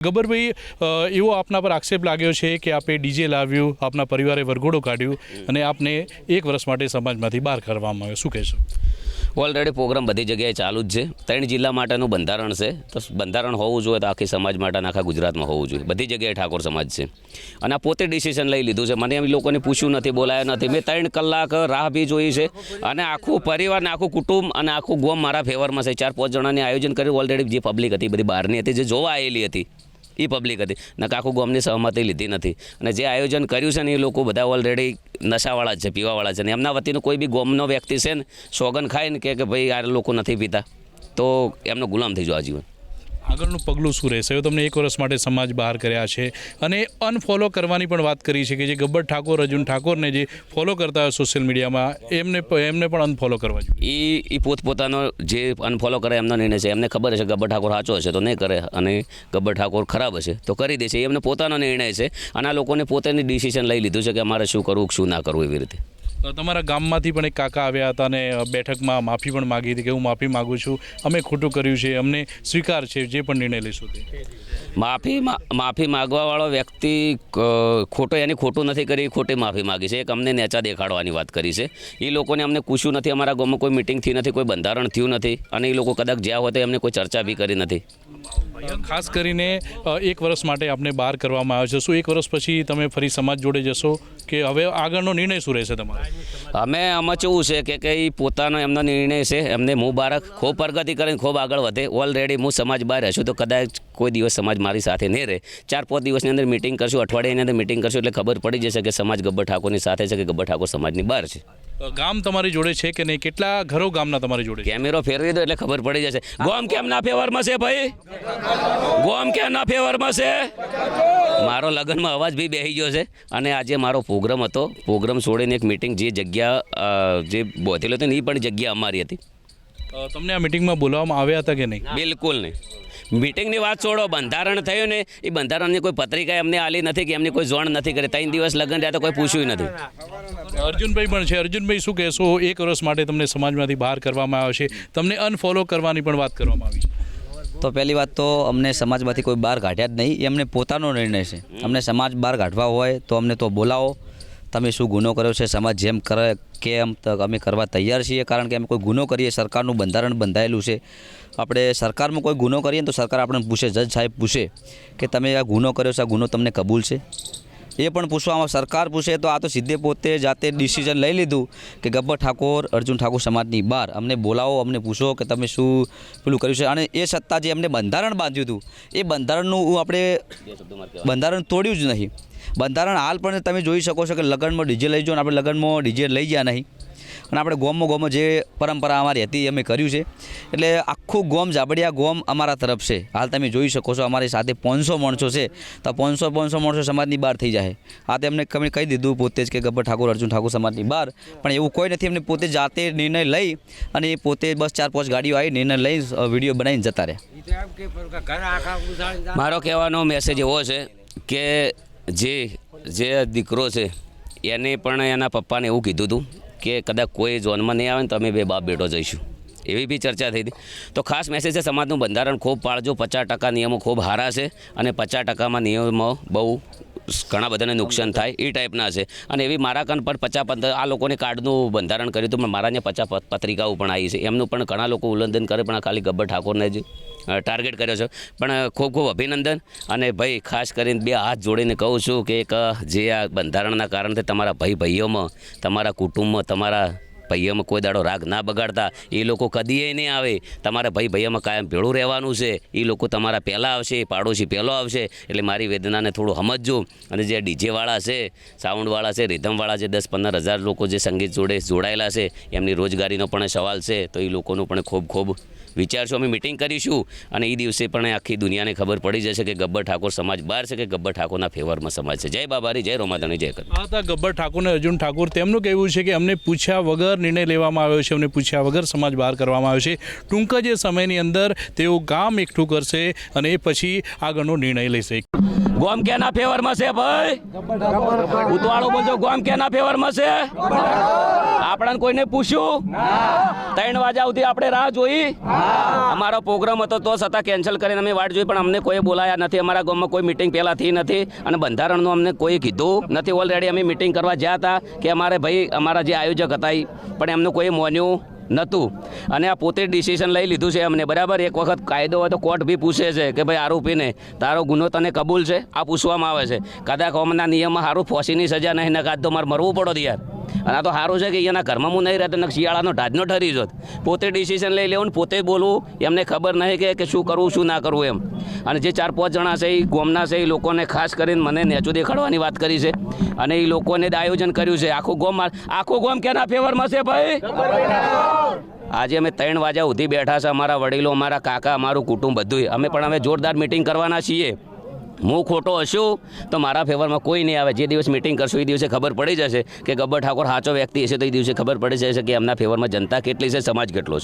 ગબ્બરભાઈ, એવો આપના પર આક્ષેપ લાગ્યો છે કે આપે ડીજે લાવ્યું, આપના પરિવારે વરઘોડો કાઢ્યું અને આપને 1 વર્ષ માટે સમાજમાંથી બહાર કરવામાં આવ્યો, શું કહેશો? ઓલરેડી પ્રોગ્રામ બધી જગ્યાએ ચાલુ જ છે. 3 જિલ્લા માટેનું બંધારણ છે, તો બંધારણ હોવું જોઈએ તો આખી સમાજ માટે આખા ગુજરાતમાં હોવું જોઈએ. બધી જગ્યાએ ઠાકોર સમાજ છે અને આ પોતે ડિસિઝન લઈ લીધું છે. મને એમ લોકોને પૂછ્યું નથી, બોલાયા નથી. મેં 3 કલાક રાહ બી જોઈ છે અને આખું પરિવાર ને આખું કુટુંબ અને આખું ગોમ મારા ફેવરમાં છે. 4-5 જણાની આયોજન કર્યું. ઓલરેડી જે પબ્લિક હતી બધી બહારની હતી, જે જોવા આવેલી હતી એ પબ્લિક હતી ને આખું ગામની સહમતી લીધી નથી. અને જે આયોજન કર્યું છે ને એ લોકો બધા ઓલરેડી નશાવાળા જ છે, પીવાવાળા છે. ને એમના વતીનો કોઈ બી ગામનો વ્યક્તિ છે ને સોગન ખાય ને કે ભાઈ આ લોકો નથી પીતા તો એમનો ગુલામ થઈ જવા જીવન. આગળનું પગલું શું રહેશે? હવે તમને 1 વર્ષ માટે સમાજ બહાર કર્યા છે અને અનફોલો કરવાની પણ વાત કરી છે કે જે ગબ્બર ઠાકોર, અર્જુન ઠાકોરને જે ફોલો કરતા હોય સોશિયલ મીડિયામાં એમને પણ અનફોલો કરવા જોઈએ. એ પોતપોતાનો જે અનફોલો કરે એમનો નિર્ણય છે. એમને ખબર હશે ગબ્બર ઠાકોર સાચો હશે તો નહીં કરે અને ગબ્બર ઠાકોર ખરાબ હશે તો કરી દેશે. એમને પોતાનો નિર્ણય છે અને આ લોકોને પોતાની ડિસિઝન લઈ લીધું છે કે અમારે શું કરવું શું ના કરવું એવી રીતે. તમારા ગામમાંથી પણ એક કાકા આવ્યા હતા અને બેઠકમાં માફી પણ માગી હતી કે હું માફી માગું છું, અમે ખોટું કર્યું છે, અમને સ્વીકાર છે, જે પણ નિર્ણય લઈશું તે. માફી માગવાવાળો વ્યક્તિ એની ખોટું નથી કરી, ખોટી માફી માગી છે. એક અમને નેચા દેખાડવાની વાત કરી છે. એ લોકોને અમને પૂછ્યું નથી, અમારા ગામમાં કોઈ મિટિંગ થઈ નથી, કોઈ બંધારણ થયું નથી અને એ લોકો કદાચ જ્યાં હોય તો એમને કોઈ ચર્ચા બી કરી નથી. ખાસ કરીને 1 વર્ષ માટે આપને બહાર કરવામાં આવ્યો છે. શું 1 વર્ષ પછી તમે ફરી સમાજ જોડે જશો કે હવે આગળનો નિર્ણય શું રહેશે તમારો? આમાં કેવું છે કે એ પોતાનો એમનો નિર્ણય છે. એમને મુબારક, ખૂબ પ્રગતિ કરીને ખૂબ આગળ વધે. ઓલરેડી હું સમાજ બહાર હશું તો કદાચ કોઈ દિવસ સમાજ મારી સાથે નહીં રહે. 4-5 દિવસની અંદર મિટિંગ કરશું, અઠવાડિયાની અંદર મિટિંગ કરશું એટલે ખબર પડી જશે કે સમાજ ગબ્બર ઠાકોરની સાથે છે કે ગબ્બર ઠાકોર સમાજની બહાર છે. ગામ તમારી જોડે છે કે નહીં? કેટલા ઘરો ગામના તમારી જોડે? કેમેરો ફેરવી દો એટલે ખબર પડી જશે. ગોમ કેમના ફેવરમાં છે ભાઈ? ગોમ કેમના ફેવરમાં છે? મારો લગ્નમાં અવાજ બી બેસી ગયો છે અને આજે મારો પ્રોગ્રામ હતો. પ્રોગ્રામ છોડીને એક મિટિંગ જે જગ્યા જે બોધેલો હતો ને એ પણ જગ્યા અમારી હતી. તમને આ મિટિંગમાં બોલાવવામાં આવ્યા હતા કે નહીં? બિલકુલ નહીં. મિટિંગની વાત છોડો, બંધારણ થયું ને એ બંધારણની કોઈ પત્રિકા એમને આલી નથી કે એમની કોઈ જોણ નથી કરી. 3 દિવસ લગ્ન રહ્યા તો કોઈ પૂછ્યું નથી. અર્જુનભાઈ પણ છે. અર્જુનભાઈ, શું કહેશો? 1 વર્ષ માટે તમને સમાજમાંથી બહાર કરવામાં આવ્યો છે, તમને અનફોલો કરવાની પણ વાત કરવામાં આવી છે. તો પહેલી વાત તો અમને સમાજમાંથી કોઈ બહાર કાઢ્યા જ નહીં, એ અમને પોતાનો નિર્ણય છે. અમને સમાજ બહાર કાઢવા હોય તો અમને તો બોલાવો, તમે શું ગુનો કર્યો છે, સમાજ જેમ કરે કે એમ અમે કરવા તૈયાર છીએ. કારણ કે અમે કોઈ ગુનો કરીએ, સરકારનું બંધારણ બંધાયેલું છે. આપણે સરકારમાં કોઈ ગુનો કરીએ તો સરકાર આપણને પૂછે, જજ સાહેબ પૂછે કે તમે આ ગુનો કર્યો છે, આ ગુનો તમને કબૂલ છે? એ પણ પૂછવામાં સરકાર પૂછે તો આ તો સીધે પોતે જાતે ડિસિઝન લઈ લીધું કે ગબ્બર ઠાકોર, અર્જુન ઠાકોર સમાજની બહાર. અમને બોલાવો, અમને પૂછો કે તમે શું પેલું કર્યું છે. અને એ સત્તા જે અમને બંધારણ બાંધ્યું હતું એ બંધારણનું આપણે બંધારણ તોડ્યું જ નહીં. બંધારણ હાલ પણ તમે જોઈ શકો છો કે લગ્નમાં ડીજે લઈ જાઓ ને આપણે લગ્નમાં ડીજે લઈ ગયા નહીં અને આપણે ગોમમાં જે પરંપરા અમારી હતી એ અમે કર્યું છે. એટલે આખું ગોમ, જાબડિયા ગોમ અમારા તરફ છે. હાલ તમે જોઈ શકો છો અમારી સાથે 500 માણસો છે તો 500 માણસો સમાજની બહાર થઈ જાય. આ તેમને કહી દીધું પોતે જ કે ગબ્બર ઠાકોર, અર્જુન ઠાકોર સમાજની બહાર. પણ એવું કોઈ નથી. એમને પોતે જાતે નિર્ણય લઈ અને એ પોતે બસ 4-5 ગાડીઓ આવી નિર્ણય લઈ વિડીયો બનાવીને જતા રહ્યા. મારો કહેવાનો મેસેજ એવો છે કે જે દીકરો છે એને પણ એના પપ્પાને એવું કીધું હતું કે કદાચ કોઈ ઝોનમાં નહીં આવે ને તો અમે 2 બાપ બેટો જઈશું. એવી બી ચર્ચા થઈ હતી. તો ખાસ મેસેજ છે, સમાજનું બંધારણ ખૂબ પાળજો. 50% નિયમો ખૂબ સારા છે અને 50%માં નિયમો બહુ ઘણા બધાને નુકસાન થાય એ ટાઈપના છે. અને એવી મારા કાન પર 50 આ લોકોને કાર્ડનું બંધારણ કર્યું હતું પણ મારા ત્યાં 50 પત્રિકાઓ પણ આવી છે. એમનું પણ ઘણા લોકો ઉલ્લંઘન કરે પણ ખાલી ગબ્બર ઠાકોરને જ ટાર્ગેટ કર્યો છે. પણ ખૂબ ખૂબ અભિનંદન. અને ભાઈ ખાસ કરીને 2 હાથ જોડીને કહું છું કે એક જે આ બંધારણના કારણથી તમારા ભાઈઓમાં, તમારા કુટુંબમાં, તમારા ભાઈઓમાં કોઈ દાડો રાગ ના બગાડતા. એ લોકો કદીએ નહીં આવે. તમારા ભાઈઓમાં કાયમ ભેળું રહેવાનું છે. એ લોકો તમારા પહેલાં આવશે, પાડોશી પહેલો આવશે. એટલે મારી વેદનાને થોડું સમજજો. અને જે ડીજેવાળા છે, સાઉન્ડવાળા છે, રિધમવાળા જે 10-15 હજાર લોકો જે સંગીત જોડે જોડાયેલા છે એમની રોજગારીનો પણ સવાલ છે. તો એ લોકોનું પણ ખૂબ વિચારશું. અમે મિટિંગ કરીશું અને એ દિવસે પણ આખી દુનિયાને ખબર પડી જશે કે ગબ્બર ઠાકોર સમાજ બહાર છે કે ગબ્બર ઠાકોરના ફેવરમાં સમાજ છે. જય બાબારી, જય રોમાધણી, જય કર. આ હતા ગબ્બર ઠાકોર અને અર્જુન ઠાકોર. તેમનું કહેવું છે કે અમને પૂછ્યા વગર નિર્ણય લેવામાં આવ્યો છે, એમને પૂછ્યા વગર સમાજ બહાર કરવામાં આવ્યો છે. ટૂંક જ સમયની અંદર તેઓ ગામ એકઠું કરશે અને એ પછી આગળનો નિર્ણય લેશે. ગોમ કેના ફેવરમાં છે ભાઈ? ઉતવાળો બોલજો, ગોમ કેના ફેવરમાં છે? આપણને કોઈને પૂછ્યું? 3 વાગ્યા સુધી આપણે રાહ જોઈ. અમારો પ્રોગ્રામ હતો તો છતાં કેન્સલ કરીને અમે વાટ જોઈ, પણ અમને કોઈ બોલાયા નથી. અમારા ગામમાં કોઈ મિટિંગ પહેલાં થઈ નથી અને બંધારણનું અમને કોઈ કીધું નથી. ઓલરેડી અમે મિટિંગ કરવા ગયા હતા કે અમારે ભાઈ અમારા જે આયોજક હતા પણ એમનું કોઈ માન્યું નહોતું અને આ પોતે ડિસિઝન લઈ લીધું છે એમને. બરાબર, એક વખત કાયદો હોય તો કોર્ટ બી પૂછે છે કે ભાઈ આરોપીને તારો ગુનો તને કબૂલ છે? આ પૂછવામાં આવે છે. કદાચ અમના નિયમમાં સારું ફોસીની સજા નહીં ને કાં તો મારે મરવું પડો યાર. અને આ તો સારું છે કે એના ઘરમાં હું નહીં રહેતો ને શિયાળાનો ઢાજનો ઠરી જોત. પોતે ડિસિઝન લઈ લેવું ને પોતે બોલવું, એમને ખબર નહીં કે શું કરવું શું ના કરવું એમ. અને જે 4-5 જણા છે એ ગોમના છે, એ લોકોને ખાસ કરીને મને નેચું દેખાડવાની વાત કરી છે અને એ લોકોને આયોજન કર્યું છે. આખું ગોમ કેના ફેવરમાં છે ભાઈ? આજે અમે 3 વાગ્યા સુધી બેઠા છે. અમારા વડીલો, અમારા કાકા, અમારું કુટુંબ બધું. અમે પણ હવે જોરદાર મિટિંગ કરવાના છીએ. હું ખોટો હશું તો મારા ફેવરમાં કોઈ નહીં આવે. જે દિવસ મિટિંગ કરશું એ દિવસે ખબર પડી જશે કે ગબ્બર ઠાકોર સાચો વ્યક્તિ હશે તો એ દિવસે ખબર પડી જશે કે એમના ફેવરમાં જનતા કેટલી છે, સમાજ કેટલો છે.